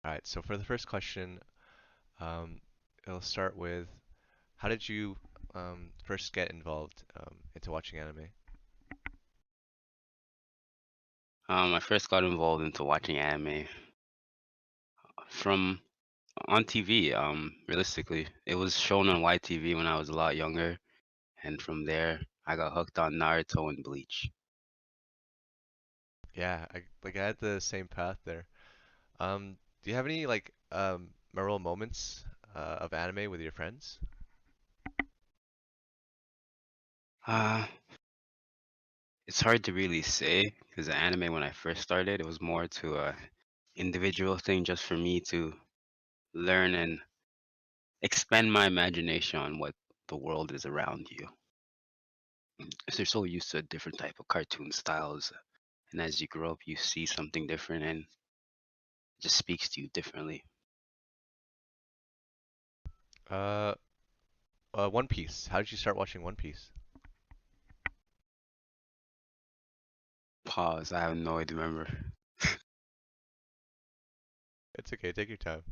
All right, so for the first question, um, it'll start with how did you first get involved into watching anime? I first got involved into watching anime from on TV. Realistically, it was shown on YTV when I was a lot younger, and from there I got hooked on Naruto and Bleach. Yeah, I had the same path there. Do you have any like memorable moments of anime with your friends? Uh, it's hard to really say because the anime when I first started, it was more to a individual thing just for me to learn and expand my imagination on what the world is around you. Because they're so used to different type of cartoon styles, and as you grow up, you see something different, and it just speaks to you differently. Uh, One Piece. How did you start watching One Piece? Pause. I have no idea. Remember? It's okay, take your time.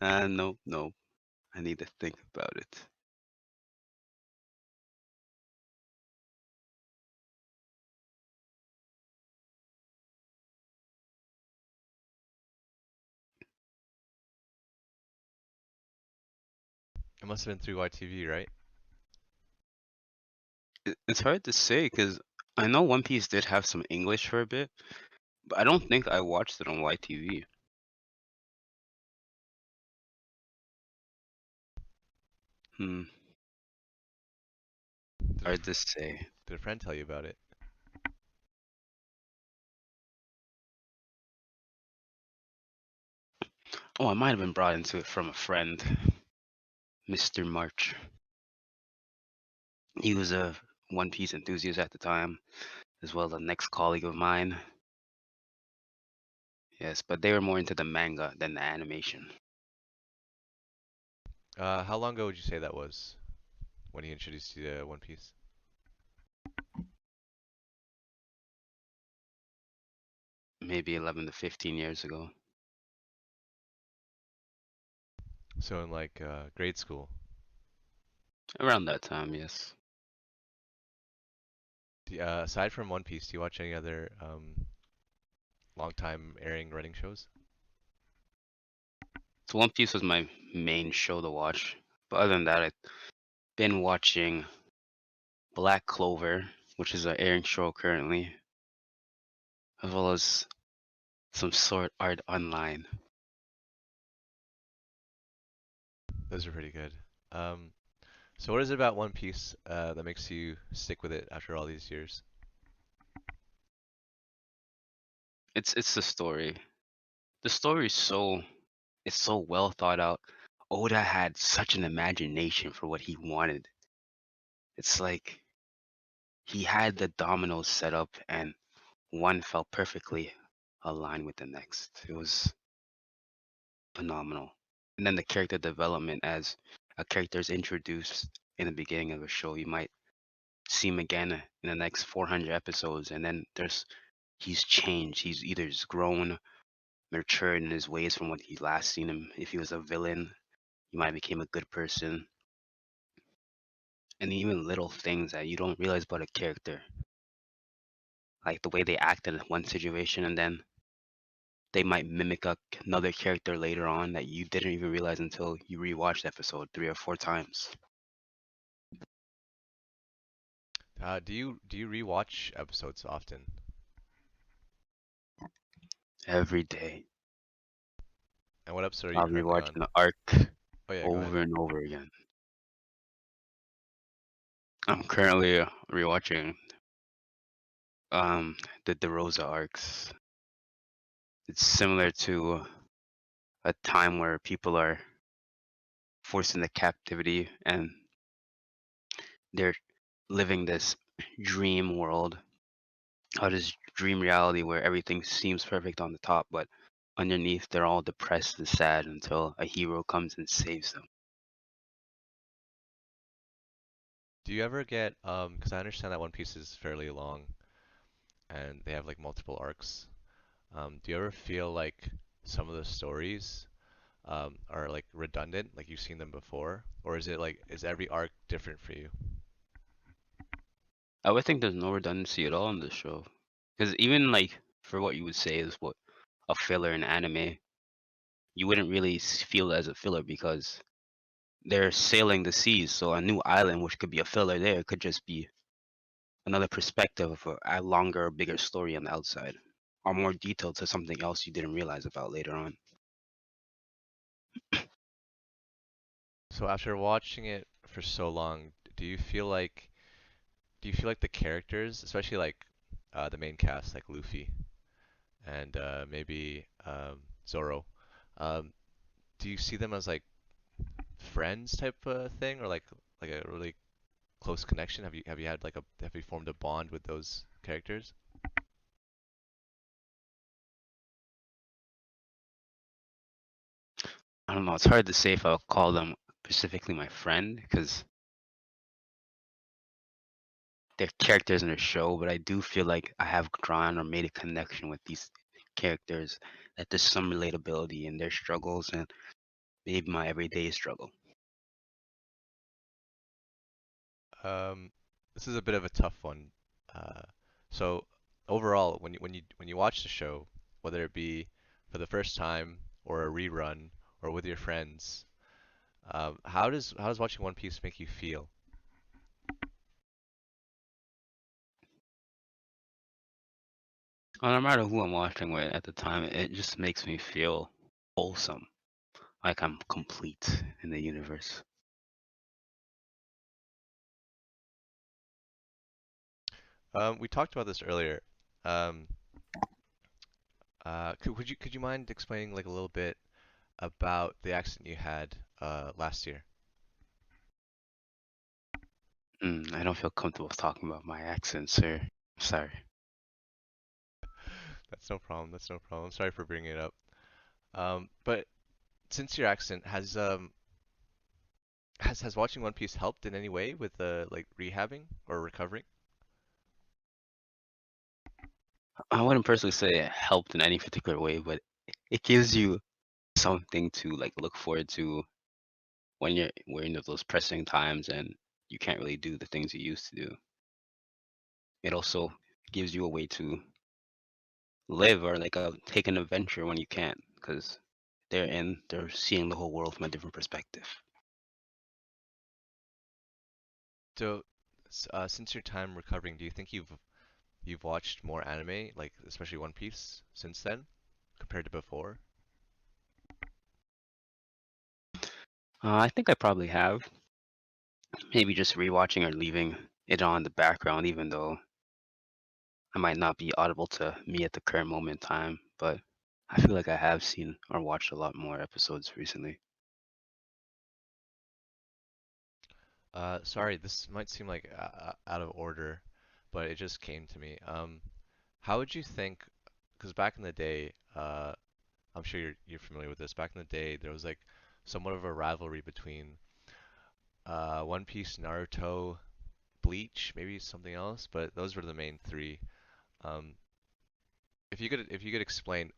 No, no. I need to think about it. It must have been through YTV, right? It's hard to say because I know One Piece did have some English for a bit, but I don't think I watched it on YTV. Hmm. Did a, Hard fr- to say. did a friend tell you about it? Oh, I might have been brought into it from a friend, Mr. March. He was a One Piece enthusiast at the time, as well as a next colleague of mine. Yes, but they were more into the manga than the animation. How long ago would you say that was when he introduced you to One Piece? Maybe 11 to 15 years ago. So in like grade school. Around that time, yes. Aside from One Piece, do you watch any other long time airing running shows? So One Piece was my main show to watch. But other than that, I've been watching Black Clover, which is an airing show currently, as well as some Sword Art Online. Those are pretty good. Um, so what is it about One Piece that makes you stick with it after all these years? It's the story. The story is so well thought out. Oda had such an imagination for what he wanted. It's like he had the dominoes set up and one fell perfectly aligned with the next. It was phenomenal. And then the character development as a character is introduced in the beginning of a show, you might see him again in the next 400 episodes, and then he's changed. He's either just grown, matured in his ways from what he last seen him. If he was a villain, he might became a good person. And even little things that you don't realize about a character, like the way they act in one situation, and then they might mimic another character later on that you didn't even realize until you rewatched the episode 3 or 4 times. Do you rewatch episodes often? Every day, And what episode are you I'll currently rewatch on? an arc Oh yeah, go ahead. over and over again. I'm currently rewatching the Rosa arcs. It's similar to a time where people are forced into captivity and they're living this dream world, or this dream reality where everything seems perfect on the top, but underneath they're all depressed and sad until a hero comes and saves them. Do you ever get because I understand that One Piece is fairly long and they have like multiple arcs. Do you ever feel like some of the stories are like redundant, like you've seen them before, or is it like is every arc different for you? I would think there's no redundancy at all in this show, because even like for what you would say is what a filler in anime, you wouldn't really feel it as a filler because they're sailing the seas. So a new island, which could be a filler there, could just be another perspective of a longer, bigger story on the outside, or more detail to something else you didn't realize about later on. So after watching it for so long, do you feel like the characters, especially like the main cast, like Luffy and maybe Zoro, um, do you see them as like friends type thing, or like a really close connection? Have you had like a have you formed a bond with those characters? I don't know. It's hard to say if I'll call them specifically my friend because they're characters in the show, but I do feel like I have drawn or made a connection with these characters, that there's some relatability in their struggles and maybe my everyday struggle. Um, this is a bit of a tough one. Uh, so overall, when you watch the show, whether it be for the first time or a rerun or with your friends, how does watching One Piece make you feel? Well, no matter who I'm watching with at the time, it just makes me feel wholesome, like I'm complete in the universe. We talked about this earlier. Um, could you mind explaining like a little bit about the accident you had last year? I don't feel comfortable talking about my accent, sir. Sorry. That's no problem. That's no problem. Sorry for bringing it up. But since your accident, has watching One Piece helped in any way with like rehabbing or recovering? I wouldn't personally say it helped in any particular way, but it gives you something to like look forward to when you're in those pressing times and you can't really do the things you used to do. It also gives you a way to live or like take an adventure when you can't, because they're seeing the whole world from a different perspective. So, since your time recovering, do you think you've watched more anime, like especially One Piece, since then compared to before? I think I probably have. Maybe just rewatching or leaving it on the background, even though I might not be audible to me at the current moment in time. But I feel like I have seen or watched a lot more episodes recently. Sorry, this might seem like out of order, but it just came to me. How would you think? Because back in the day, I'm sure you're familiar with this. Back in the day, there was like somewhat of a rivalry between One Piece, Naruto, Bleach, maybe something else, but those were the main three. Um, if you could explain,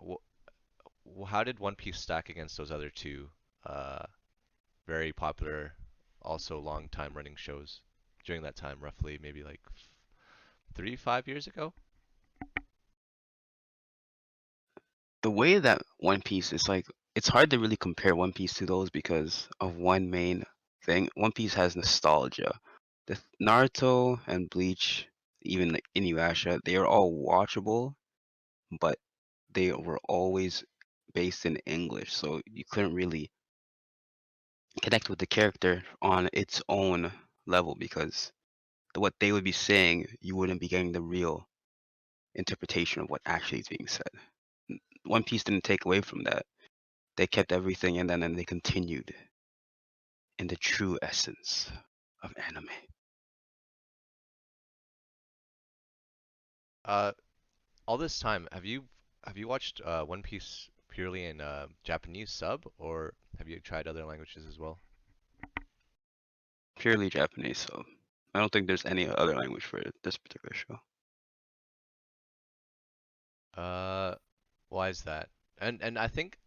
how did One Piece stack against those other two uh, very popular, also long time running shows during that time, roughly maybe like 5 years ago? The way that One Piece is like, it's hard to really compare One Piece to those because of one main thing. One Piece has nostalgia. The Naruto and Bleach, even like Inuyasha, they are all watchable, but they were always based in English, so you couldn't really connect with the character on its own level because what they would be saying, you wouldn't be getting the real interpretation of what actually is being said. One Piece didn't take away from that. They kept everything and then they continued in the true essence of anime. Uh, all this time, have you watched One Piece purely in Japanese sub, or have you tried other languages as well? Purely Japanese, so I don't think there's any other language for this particular show. Uh, Why is that? And I think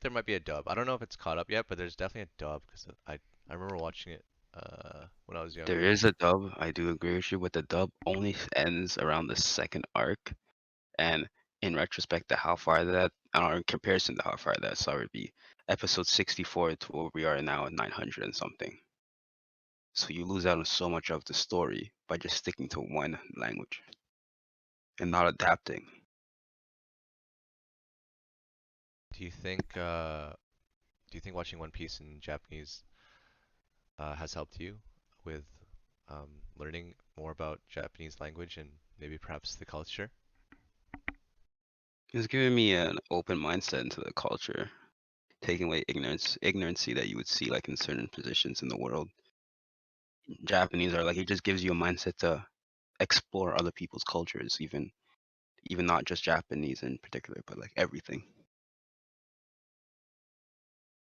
there might be a dub. I don't know if it's caught up yet, but there's definitely a dub because I remember watching it when I was There younger. is a dub. I do agree with you, but the dub only ends around the second arc. And in retrospect to how far that, or in comparison to how far that, so it would be episode 64 to where we are now at 900 and something. So you lose out on so much of the story by just sticking to one language and not adapting. Do you think uh do you think watching One Piece in Japanese has helped you with learning more about Japanese language and maybe perhaps the culture? It's giving me an open mindset into the culture, taking away ignorancy that you would see like in certain positions in the world. Japanese are like it just gives you a mindset to explore other people's cultures, even not just Japanese in particular, but like everything.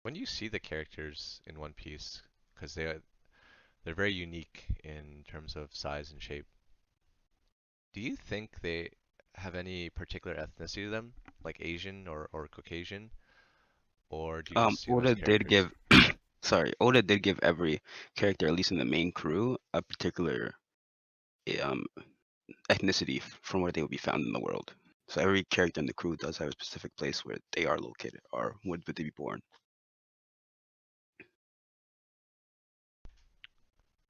When you see the characters in One Piece, because they're very unique in terms of size and shape, do you think they have any particular ethnicity to them, like Asian or Caucasian, or do you just see them as Oda did characters? give Oda did give every character, at least in the main crew, a particular um ethnicity from where they would be found in the world. So every character in the crew does have a specific place where they are located or would they be born.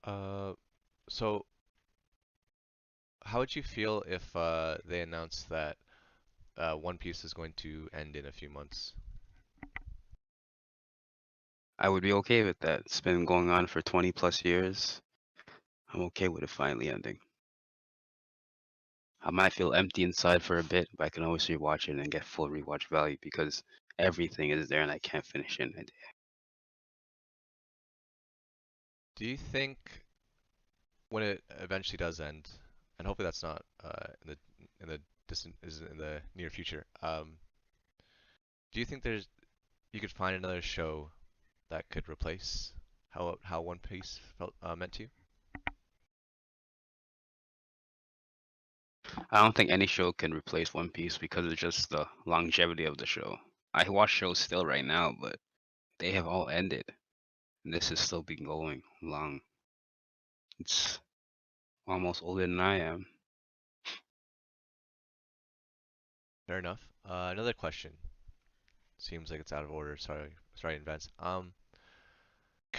Uh, so how would you feel if they announced that One Piece is going to end in a few months? I would be okay with that. It's been going on for 20 plus years. I'm okay with it finally ending. I might feel empty inside for a bit, but I can always rewatch it and get full rewatch value because everything is there and I can't finish it in a day. Do you think when it eventually does end, and hopefully that's not in the distant is in the near future, do you think you could find another show that could replace how One Piece felt meant to you? I don't think any show can replace One Piece because it's just the longevity of the show. I watch shows still right now, but they have all ended. And this has still been going long. It's almost older than I am. Fair enough. Another question. Seems like it's out of order. Sorry in advance.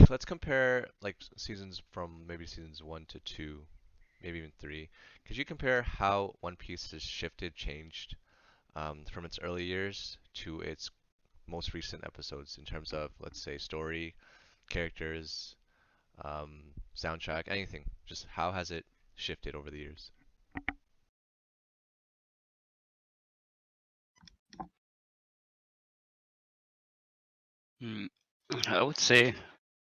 Let's compare like seasons from maybe seasons 1 to 2, maybe even 3. Could you compare how One Piece has shifted, changed from its early years to its most recent episodes in terms of, let's say, story, characters, soundtrack, anything? Just how has it shifted over the years? Mm, I would say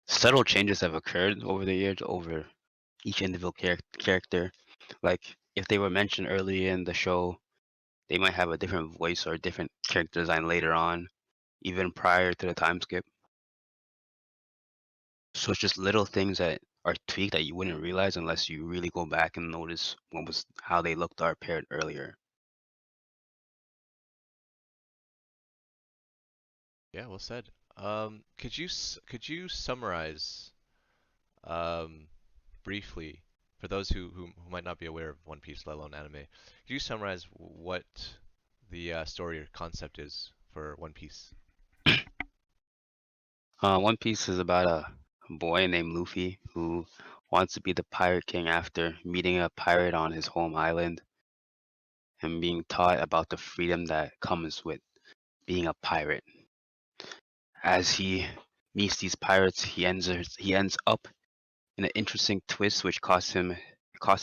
subtle changes have occurred over the years over each individual character. Like if they were mentioned early in the show, they might have a different voice or a different character design later on, even prior to the time skip. So it's just little things that are tweaked that you wouldn't realize unless you really go back and notice what was how they looked or appeared earlier. Yeah, well said. Could you summarize um, briefly for those who might not be aware of One Piece, let alone anime? Could you summarize what the story or concept is for One Piece? One Piece is about a boy named Luffy who wants to be the pirate king after meeting a pirate on his home island and being taught about the freedom that comes with being a pirate. As he meets these pirates, he ends up in an interesting twist which cost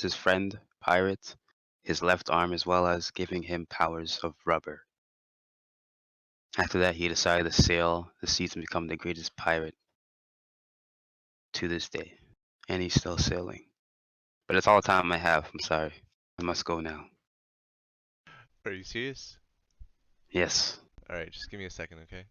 his friend pirate his left arm as well as giving him powers of rubber. After that, he decided to sail the seas and become the greatest pirate to this day, and he's still sailing. But that's all the time I have. I'm sorry. I must go now. Are you serious? Yes. All right, just give me a second, okay?